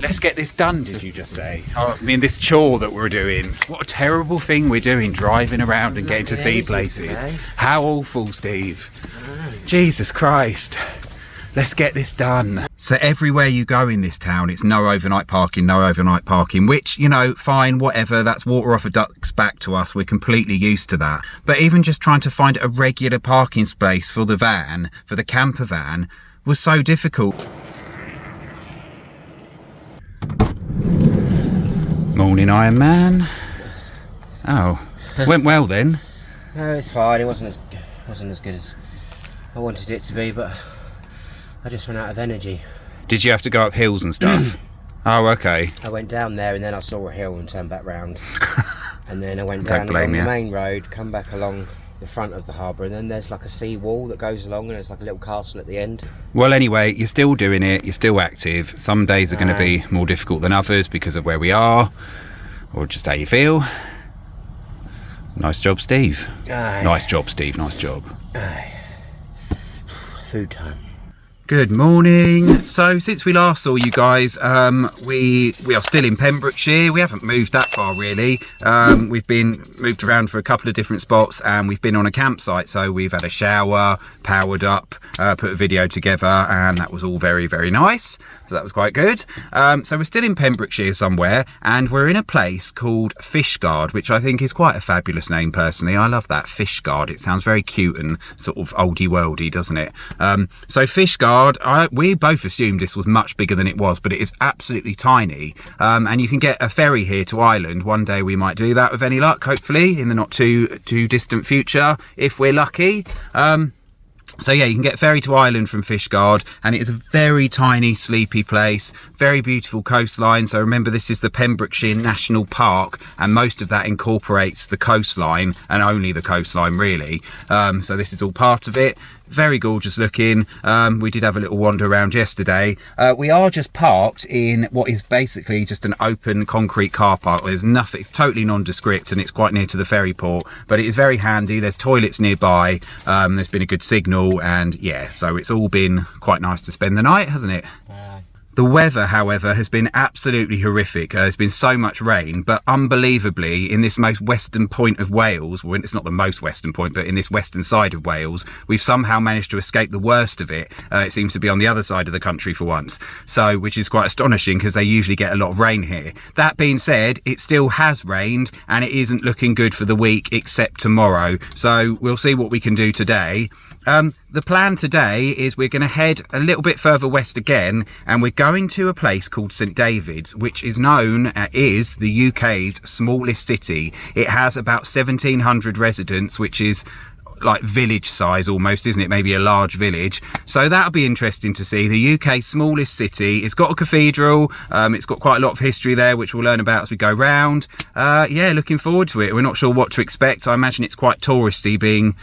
Let's get this done, did you just say? Oh, I mean, this chore that we're doing. What a terrible thing we're doing, driving around and getting to see places. How awful, Steve. Jesus Christ. Let's get this done. So everywhere you go in this town, it's no overnight parking, which, you know, fine, whatever. That's water off a duck's back to us. We're completely used to that. But even just trying to find a regular parking space for the van, for the camper van, was so difficult. Morning, Iron Man. Oh, went well then. No, it's fine. It wasn't as good as I wanted it to be, but I just ran out of energy. Did you have to go up hills and stuff? Oh, okay. I went down there and then I saw a hill and turned back round. And then I went down along the main road, come back along the front of the harbour, and then there's like a sea wall that goes along and there's like a little castle at the end. Well, anyway, you're still doing it, you're still active. Some days are going to be more difficult than others because of where we are, or just how you feel. Nice job, Steve. Aye. Nice job, Steve, nice job. Aye. Food time. Good morning. So since we last saw you guys, we are still in Pembrokeshire. We haven't moved that far really. We've been moved around for a couple of different spots, and we've been on a campsite. So we've had a shower, powered up, put a video together, and that was all very, very nice. So that was quite good. So we're still in Pembrokeshire somewhere, and we're in a place called Fishguard, which I think is quite a fabulous name personally. I love that, Fishguard. It sounds very cute and sort of oldie worldy, doesn't it? So Fishguard, we both assumed this was much bigger than it was, but it is absolutely tiny, and you can get a ferry here to Ireland. One day we might do that with any luck, hopefully in the not too distant future, if we're lucky. So yeah, you can get ferry to Ireland from Fishguard, and it is a very tiny, sleepy place, very beautiful coastline. So remember, this is the Pembrokeshire National Park, and most of that incorporates the coastline, and only the coastline really. So this is all part of it. Very gorgeous looking. We did have a little wander around yesterday. We are just parked in what is basically just an open concrete car park. There's nothing, totally nondescript, and it's quite near to the ferry port, but it is very handy. There's toilets nearby. There's been a good signal, and yeah, so it's all been quite nice to spend the night, hasn't it? The weather, however, has been absolutely horrific. There's been so much rain, but unbelievably, in this most western point of Wales, well, it's not the most western point, but in this western side of Wales, we've somehow managed to escape the worst of it. It seems to be on the other side of the country for once, so which is quite astonishing because they usually get a lot of rain here. That being said, it still has rained, and it isn't looking good for the week except tomorrow, so we'll see what we can do today. The plan today is we're going to head a little bit further west again, and we're going to a place called St David's, which is known is the UK's smallest city. It has about 1,700 residents, which is like village size almost, isn't it? Maybe a large village. So that'll be interesting to see. The UK's smallest city. It's got a cathedral. It's got quite a lot of history there, which we'll learn about as we go round. Yeah, looking forward to it. We're not sure what to expect. I imagine it's quite touristy, being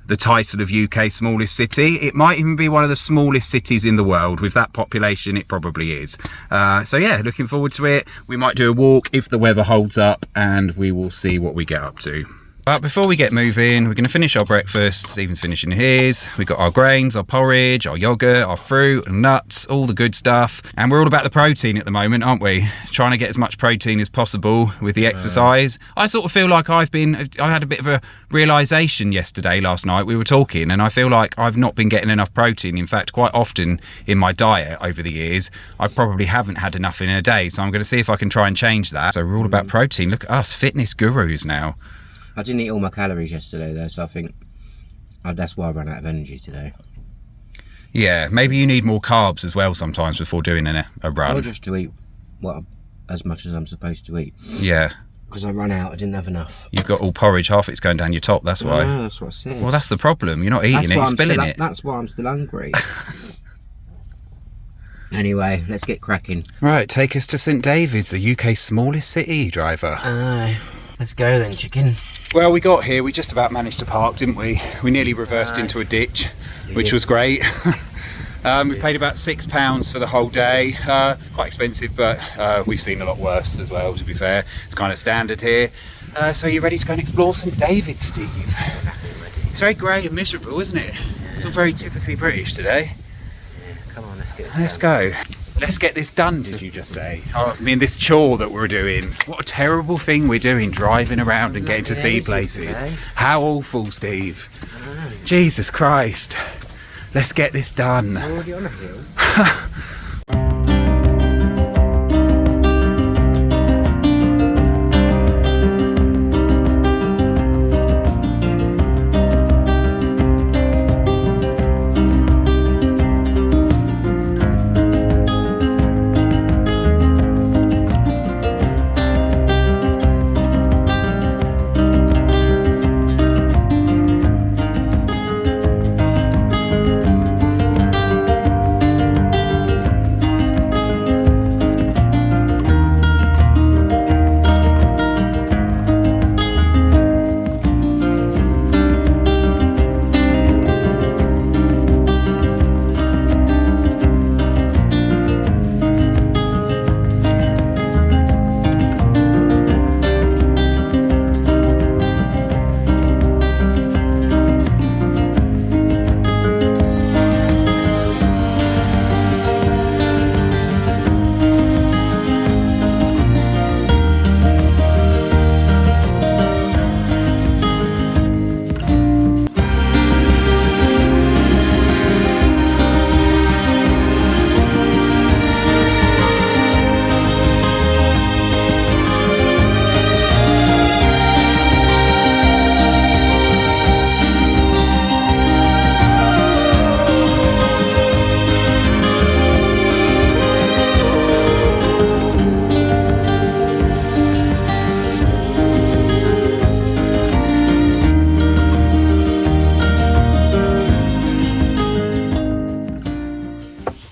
the title of UK's smallest city. It might even be one of the smallest cities in the world. With that population, it probably is. So yeah, looking forward to it. We might do a walk if the weather holds up, and we will see what we get up to. But before we get moving, we're going to finish our breakfast. Stephen's finishing his. We've got our grains, our porridge, our yogurt, our fruit and nuts, all the good stuff. And we're all about the protein at the moment, aren't we? Trying to get as much protein as possible with the exercise. I sort of feel like I had a bit of a realisation last night. We were talking, and I feel like I've not been getting enough protein. In fact, quite often in my diet over the years, I probably haven't had enough in a day. So I'm going to see if I can try and change that. So we're all about protein. Look at us, fitness gurus now. I didn't eat all my calories yesterday though, so I think that's why I ran out of energy today. Yeah, maybe you need more carbs as well sometimes before doing a run. Or just to eat as much as I'm supposed to eat. Yeah. Because I ran out, I didn't have enough. You've got all porridge, half it's going down your top, that's why. No, that's what I said. Well, that's the problem. You're not eating it, you're spilling it. That's why I'm still hungry. Anyway, let's get cracking. Right, take us to St David's, the UK's smallest city, driver. Aye. Let's go then, chicken. Well, we got here, we just about managed to park, didn't we? We nearly reversed into a ditch, which was great. We paid about £6 for the whole day. Quite expensive, but we've seen a lot worse as well, to be fair. It's kind of standard here. So you ready to go and explore St David's, Steve? It's very grey and miserable, isn't it? It's all very typically British today. Yeah, come on, let's get Let's go. Let's get this done, did you just say? Oh, I mean, this chore that we're doing. What a terrible thing we're doing, driving around and getting to see places. How awful, Steve. Jesus Christ. Let's get this done. We're already on a hill.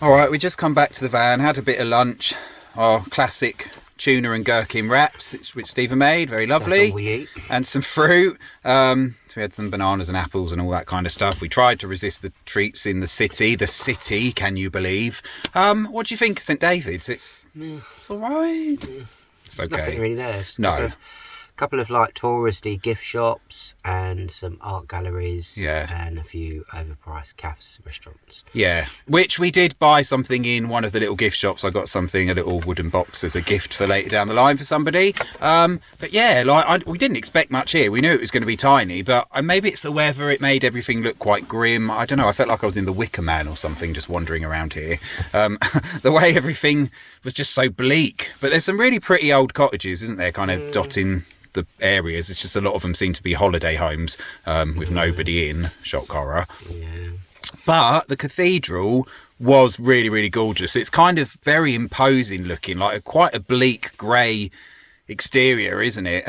Alright, we just come back to the van, had a bit of lunch, our classic tuna and gherkin wraps, which Stephen made, very lovely. That's all we eat. And some fruit. So we had some bananas and apples and all that kind of stuff. We tried to resist the treats in the city. The city, can you believe? What do you think of St David's? It's alright. It's okay. Nothing really there. It's No. couple of like touristy gift shops and some art galleries, Yeah. and a few overpriced cafes, restaurants. Yeah, which we did buy something in one of the little gift shops. I got something, a little wooden box as a gift for later down the line for somebody. But yeah, we didn't expect much here. We knew it was going to be tiny, but maybe it's the weather. It made everything look quite grim. I don't know. I felt like I was in the Wicker Man or something, just wandering around here. The way everything was just so bleak. But there's some really pretty old cottages, isn't there, kind of dotting the areas. It's just a lot of them seem to be holiday homes with nobody in. Shock horror. Yeah. But the cathedral was really, really gorgeous. It's kind of very imposing looking, like quite a bleak grey exterior, isn't it?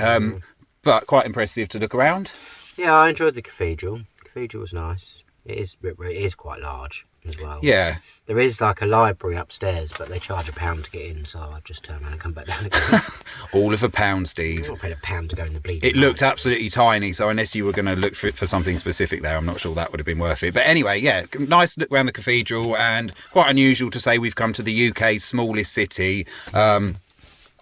But quite impressive to look around. Yeah, I enjoyed the cathedral. The cathedral was nice. It is quite large as well. Yeah. There is like a library upstairs, but they charge £1 to get in, so I just turn around and come back down again. All of £1, Steve. I'm not paying £1 to go in the bleeding. It looked absolutely tiny, so unless you were going to look for something specific there, I'm not sure that would have been worth it. But anyway, yeah, nice look around the cathedral, and quite unusual to say we've come to the UK's smallest city.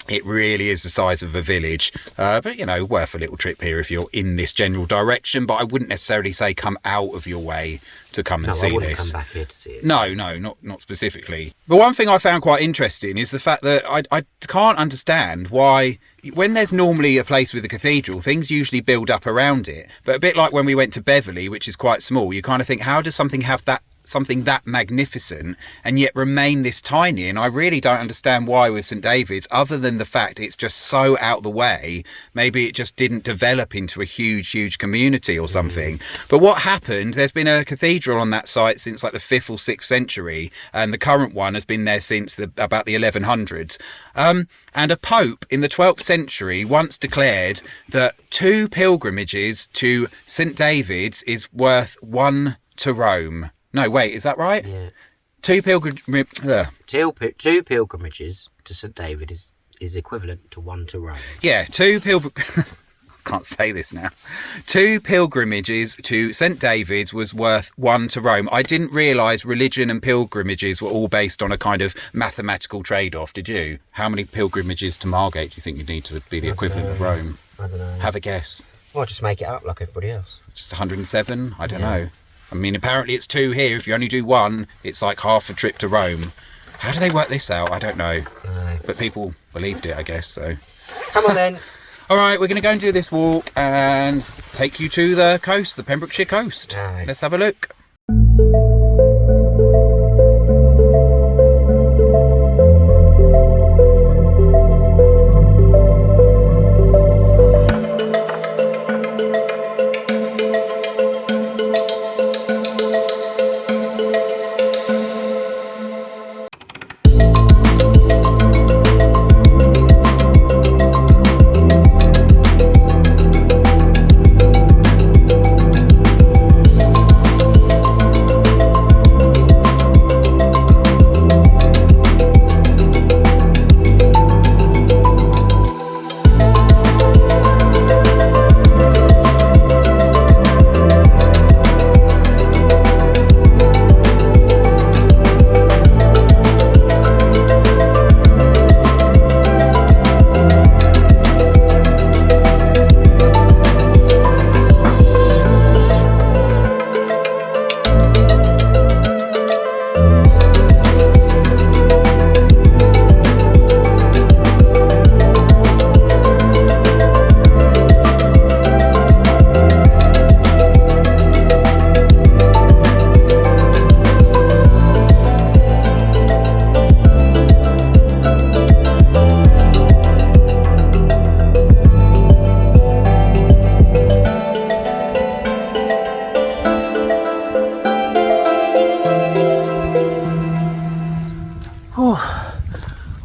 It really is the size of a village, but, you know, worth a little trip here if you're in this general direction. But I wouldn't necessarily say come out of your way to come and see I wouldn't this. come back here to see it. No, not specifically. But one thing I found quite interesting is the fact that I can't understand why, when there's normally a place with a cathedral, things usually build up around it. But a bit like when we went to Beverley, which is quite small, you kind of think, how does something have something that magnificent and yet remain this tiny? And I really don't understand why with St David's, other than the fact it's just so out the way. Maybe it just didn't develop into a huge community or something. But what happened, there's been a cathedral on that site since like the 5th or 6th century, and the current one has been there since about the 1100s. And a pope in the 12th century once declared that 2 pilgrimages to St David's is worth 1 to Rome. No, wait, is that right? Yeah. 2 pilgrimages. Two pilgrimages to St David is equivalent to 1 to Rome. Yeah, 2 can't say this now. 2 pilgrimages to St David's was worth 1 to Rome. I didn't realise religion and pilgrimages were all based on a kind of mathematical trade-off, did you? How many pilgrimages to Margate do you think you need to be the equivalent of Rome? I don't know. Have a guess. Well, just make it up like everybody else. Just 107? I don't know. I mean, apparently it's 2 here. If you only do 1, it's like half a trip to Rome. How do they work this out? I don't know. But people believed it, I guess, so. Come on then. All right, we're going to go and do this walk and take you to the coast, the Pembrokeshire coast. Aye. Let's have a look.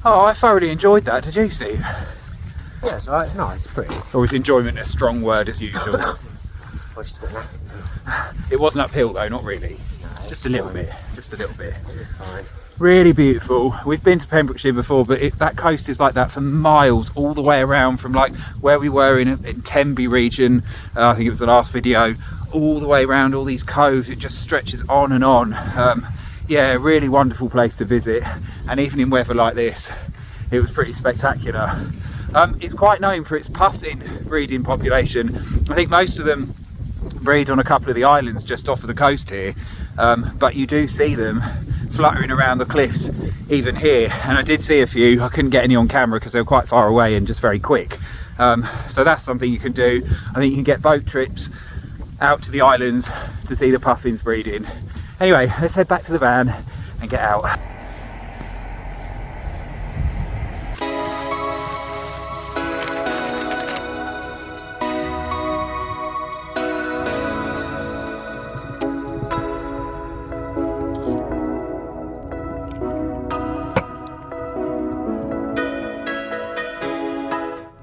Oh, I thoroughly enjoyed that. Did you, Steve? Yeah, it's alright. It's nice. It's pretty. Or was enjoyment a strong word as usual? It wasn't uphill though, not really. No, just a little bit. Just a little bit. It's fine. Really beautiful. We've been to Pembrokeshire before, but that coast is like that for miles, all the way around from like where we were in Tenby region. I think it was the last video. All the way around all these coves. It just stretches on and on. Yeah, really wonderful place to visit, and even in weather like this it was pretty spectacular. It's quite known for its puffin breeding population. I think most of them breed on a couple of the islands just off of the coast here, but you do see them fluttering around the cliffs even here, and I did see a few. I couldn't get any on camera because they were quite far away and just very quick, so that's something you can do. I think you can get boat trips out to the islands to see the puffins breeding. Anyway, let's head back to the van and get out.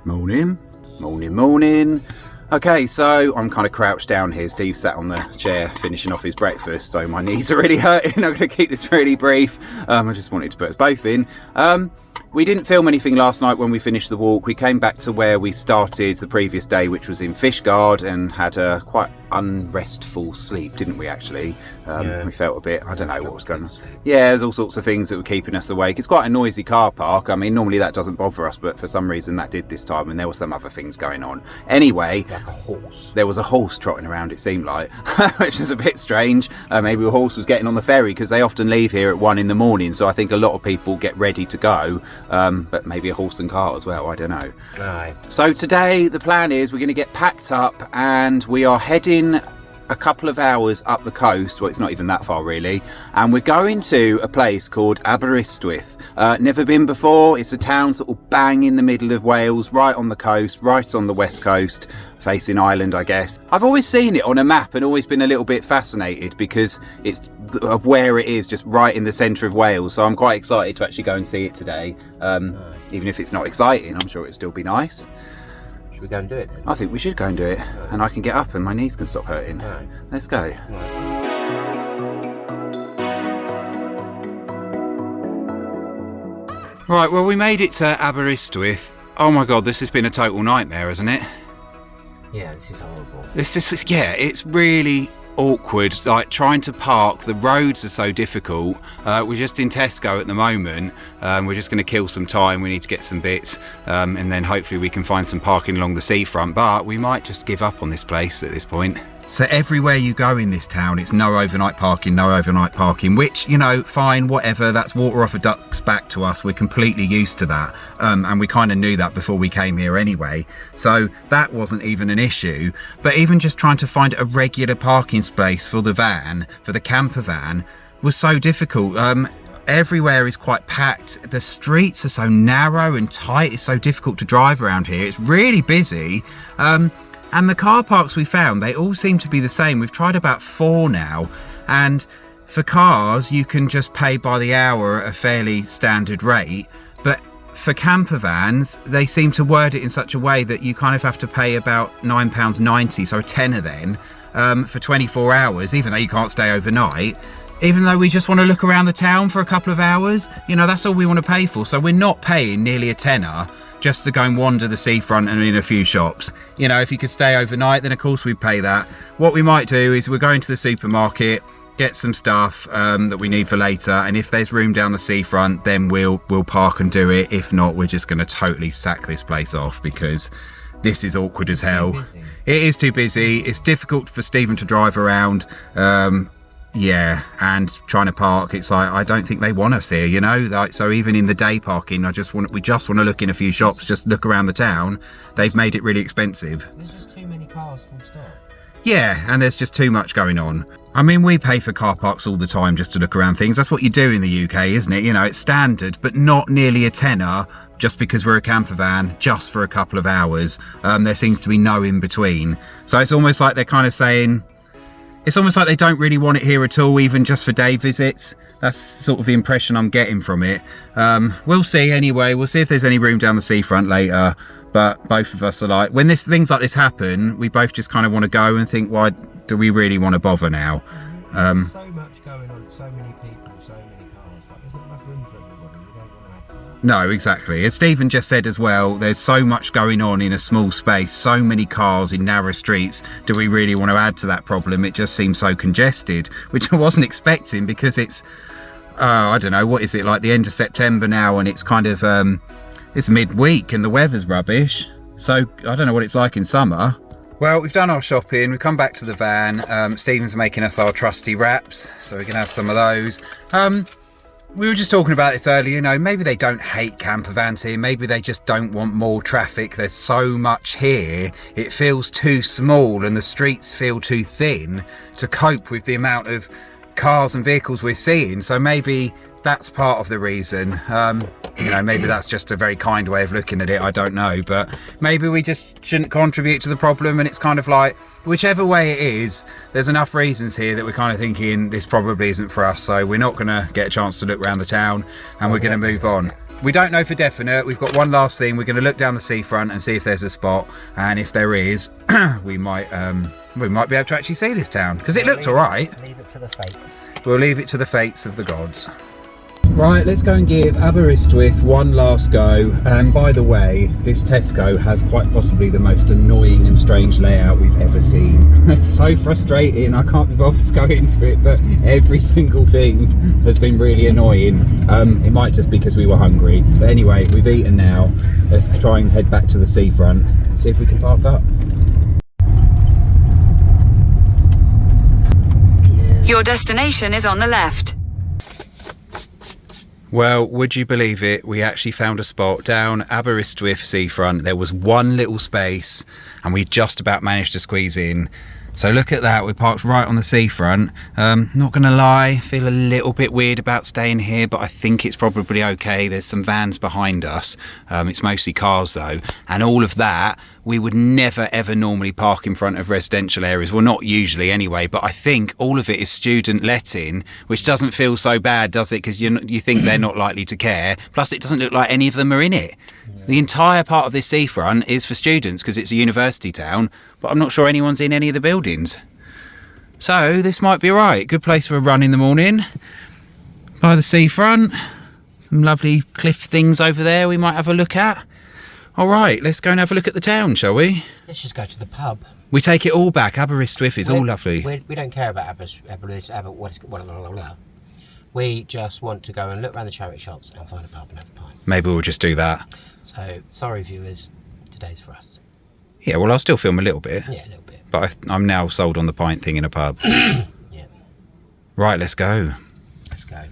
Morning, morning, morning. Okay, so I'm kind of crouched down here. Steve sat on the chair finishing off his breakfast, so my knees are really hurting. I'm going to keep this really brief. I just wanted to put us both in. We didn't film anything last night when we finished the walk. We came back to where we started the previous day, which was in Fishguard, and had a quite unrestful sleep, didn't we, actually? Yeah. We felt a bit, I don't know what was going on. Yeah, there's all sorts of things that were keeping us awake. It's quite a noisy car park. I mean, normally that doesn't bother us, but for some reason that did this time, and there were some other things going on. Anyway, like a horse. There was a horse trotting around, it seemed like, which is a bit strange. Maybe a horse was getting on the ferry, because they often leave here at 1 in the morning, so I think a lot of people get ready to go, but maybe a horse and cart as well, I don't know. Right. So today the plan is we're going to get packed up and we are heading a couple of hours up the coast. Well, it's not even that far really, and we're going to a place called Aberystwyth. Never been before. It's a town sort of bang in the middle of Wales, right on the coast, right on the west coast, facing Ireland, I guess. I've always seen it on a map and always been a little bit fascinated because it's of where it is, just right in the centre of Wales, so I'm quite excited to actually go and see it today. Even if it's not exciting, I'm sure it'll still be nice. Should we go and do it then? I think we should go and do it, and I can get up and my knees can stop hurting. Right. Let's go. Right, well, we made it to Aberystwyth. Oh my god, this has been a total nightmare, hasn't it? Yeah, this is horrible. Yeah, it's really awkward, like trying to park. The roads are so difficult. We're just in Tesco at the moment. We're just going to kill some time. We need to get some bits, and then hopefully we can find some parking along the seafront, but we might just give up on this place at this point. So everywhere you go in this town, it's no overnight parking, which, you know, fine, whatever, that's water off a duck's back to us. We're completely used to that. And we kind of knew that before we came here anyway. So that wasn't even an issue. But even just trying to find a regular parking space for the van, for the camper van, was so difficult. Everywhere is quite packed. The streets are so narrow and tight. It's so difficult to drive around here. It's really busy. And the car parks we found, they all seem to be the same. We've tried about 4 now, and for cars you can just pay by the hour at a fairly standard rate, but for camper vans they seem to word it in such a way that you kind of have to pay about £9.90, so a tenner then, for 24 hours, even though you can't stay overnight. Even though we just want to look around the town for a couple of hours, you know, that's all we want to pay for. So we're not paying nearly a tenner just to go and wander the seafront and in a few shops. You know, if you could stay overnight, then of course we'd pay that. What we might do is we're going to the supermarket, get some stuff that we need for later, and if there's room down the seafront, then we'll park and do it. If not, we're just going to totally sack this place off because this is awkward as hell. It is too busy. It's difficult for Stephen to drive around. Yeah, and trying to park, it's like, I don't think they want us here, you know, like, so even in the day parking, we just want to look in a few shops, just look around the town. They've made it really expensive. There's just too many cars full stop. Yeah, and there's just too much going on. I mean, we pay for car parks all the time just to look around things. That's what you do in the UK, isn't it? You know, it's standard, but not nearly a tenner just because we're a camper van, just for a couple of hours. There seems to be no in between. So it's almost like they're kind of saying, it's almost like they don't really want it here at all, even just for day visits. That's sort of the impression I'm getting from it. We'll see anyway. We'll see if there's any room down the seafront later. But both of us are like, when things like this happen, we both just kind of want to go and think, why do we really want to bother now? There's so much going on, so many people, so many cars. Like, there's not enough room for everybody. We don't want to have that. No, exactly. As Stephen just said as well, there's so much going on in a small space, so many cars in narrow streets. Do we really want to add to that problem? It just seems so congested, which I wasn't expecting because it's, I don't know, what is it, like the end of September now, and it's kind of, it's midweek and the weather's rubbish. So I don't know what it's like in summer. Well, we've done our shopping, we've come back to the van. Stephen's making us our trusty wraps, so we can have some of those. We were just talking about this earlier, you know, maybe they don't hate camper vans here, maybe they just don't want more traffic. There's so much here, it feels too small and the streets feel too thin to cope with the amount of cars and vehicles we're seeing. So maybe that's part of the reason. You know, maybe that's just a very kind way of looking at it, I don't know, but maybe we just shouldn't contribute to the problem, and it's kind of like, whichever way it is, there's enough reasons here that we're kind of thinking this probably isn't for us, so we're not going to get a chance to look around the town, and we're going to move on. We don't know for definite. We've got one last thing. We're going to look down the seafront and see if there's a spot, and if there is, we might be able to actually see this town, because it looked all right. Leave it to the fates. We'll leave it to the fates of the gods. Right, let's go and give Aberystwyth one last go. And by the way, this Tesco has quite possibly the most annoying and strange layout we've ever seen. It's so frustrating, I can't be bothered to go into it, but every single thing has been really annoying. It might just be because we were hungry, but anyway, we've eaten now. Let's try and head back to the seafront and see if we can park up. Your destination is on the left. Well, would you believe it? We actually found a spot down Aberystwyth seafront. There was one little space and we just about managed to squeeze in. So look at that, we parked right on the seafront. Not gonna lie, feel a little bit weird about staying here, but I think it's probably okay. There's some vans behind us. It's mostly cars though. And all of that, we would never ever normally park in front of residential areas. Well, not usually anyway, but I think all of it is student letting, which doesn't feel so bad, does it? Because you think they're not likely to care. Plus it doesn't look like any of them are in it. The entire part of this seafront is for students because it's a university town, but I'm not sure anyone's in any of the buildings. So this might be right. Good place for a run in the morning. By the seafront. Some lovely cliff things over there we might have a look at. All right, let's go and have a look at the town, shall we? Let's just go to the pub. We take it all back. Aberystwyth is all lovely. We don't care about Aberystwyth. We just want to go and look around the charity shops and find a pub and have a pint. Maybe we'll just do that. So, sorry viewers, today's for us. Yeah, well, I'll still film a little bit. Yeah, a little bit. but I'm now sold on the pint thing in a pub. Yeah. Right, let's go. Let's go.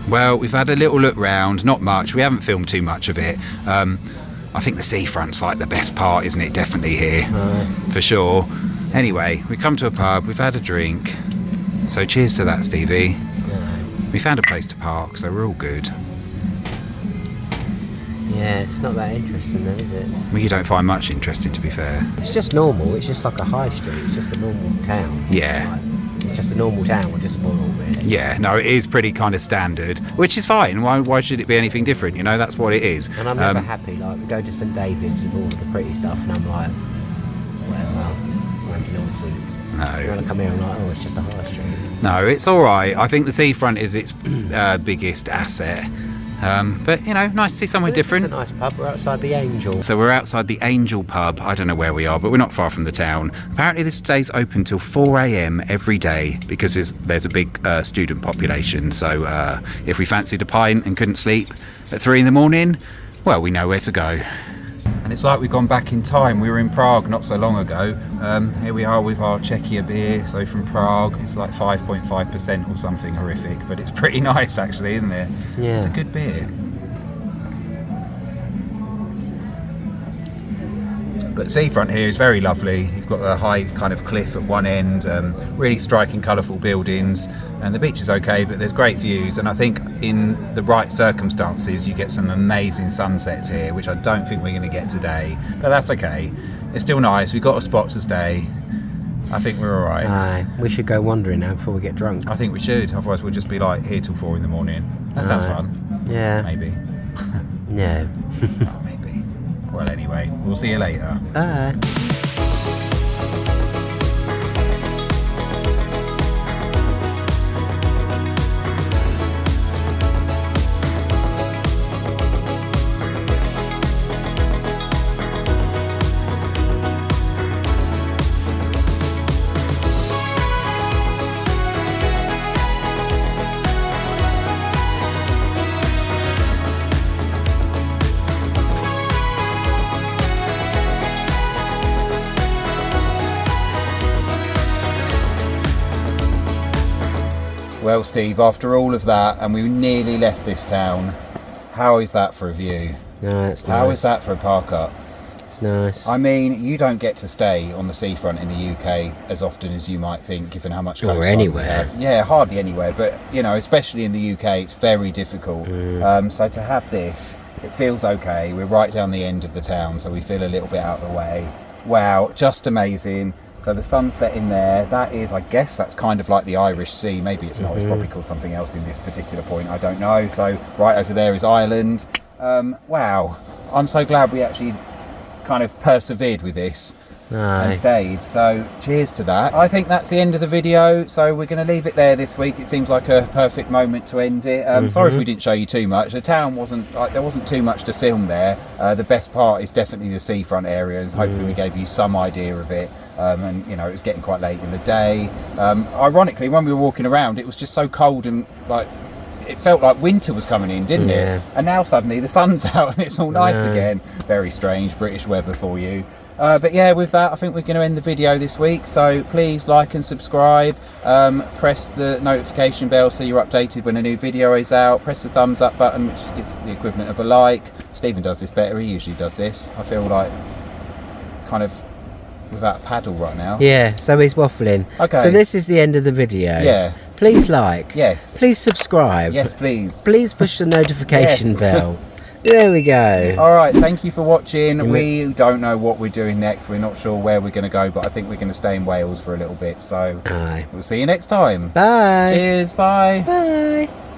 Well, we've had a little look round, not much, we haven't filmed too much of it. I think the seafront's like the best part, isn't it? Definitely here, for sure. Anyway, we come to a pub, we've had a drink, so cheers to that, Stevie. We found a place to park, so we're all good. Yeah, it's not that interesting though, is it? Well, you don't find much interesting, to be fair. It's just normal, it's just like a high street, it's just a normal town. Yeah. Like, it's just a normal town, we're just spoiled really. Yeah, no, it is pretty kind of standard, which is fine. Why should it be anything different? You know, that's what it is. And I'm never happy. Like, we go to St David's with all of the pretty stuff, and I'm like, whatever, wanky nonsense. No. You want to come here, I'm like, oh, it's just a high street. No, it's all right. I think the seafront is its biggest asset. But, you know, nice to see somewhere different. It's a nice pub. We're outside the Angel. So we're outside the Angel pub. I don't know where we are, but we're not far from the town. Apparently this stays open till 4 a.m. every day because there's a big student population. So if we fancied a pint and couldn't sleep at 3 in the morning, well, we know where to go. And it's like we've gone back in time. We were in Prague not so long ago. Here we are with our Czechia beer. So from Prague, it's like 5.5% or something horrific, but it's pretty nice actually, isn't it? Yeah. It's a good beer. But seafront here is very lovely. You've got the high kind of cliff at one end, really striking, colourful buildings, and the beach is okay, but there's great views. And I think in the right circumstances, you get some amazing sunsets here, which I don't think we're going to get today, but that's okay. It's still nice. We've got a spot to stay. I think we're all right. Aye, we should go wandering now before we get drunk. I think we should. Otherwise, we'll just be like here till 4 in the morning. That sounds fun. Yeah. Maybe. Yeah. Oh, maybe. Well, anyway, we'll see you later. Bye. Well, Steve, after all of that, and we nearly left this town, how is that for a view? No, it's nice. How is that for a park up? It's nice. I mean, you don't get to stay on the seafront in the UK as often as you might think, given how much coastline or anywhere. we have. Yeah, hardly anywhere, but, you know, especially in the UK, it's very difficult. So to have this, it feels okay. We're right down the end of the town, so we feel a little bit out of the way. Wow, just amazing. So the sunset in there, that is, I guess that's kind of like the Irish Sea. Maybe it's not, it's probably called something else in this particular point, I don't know. So right over there is Ireland. Wow, I'm so glad we actually kind of persevered with this and stayed. So cheers to that. I think that's the end of the video, so we're going to leave it there this week. It seems like a perfect moment to end it. Sorry if we didn't show you too much. The town wasn't like, there wasn't too much to film there. The best part is definitely the seafront area, and hopefully we gave you some idea of it. And you know, it was getting quite late in the day. Ironically, when we were walking around, it was just so cold and like it felt like winter was coming in, didn't it? And now suddenly the sun's out and it's all nice again. Very strange British weather for you. But yeah, with that, I think we're going to end the video this week. So please like and subscribe. Press the notification bell so you're updated when a new video is out. Press the thumbs up button, which is the equivalent of a like. Stephen does this better. He usually does this. I feel like kind of without a paddle right now. Yeah, so he's waffling. Okay. So this is the end of the video. Yeah. Please like. Yes. Please subscribe. Yes, please. Please push the notification bell. There we go. All right, thank you for watching. We don't know what we're doing next. We're not sure where we're going to go, but I think we're going to stay in Wales for a little bit. So Aye. we'll see you next time. Bye. Cheers. Bye. Bye.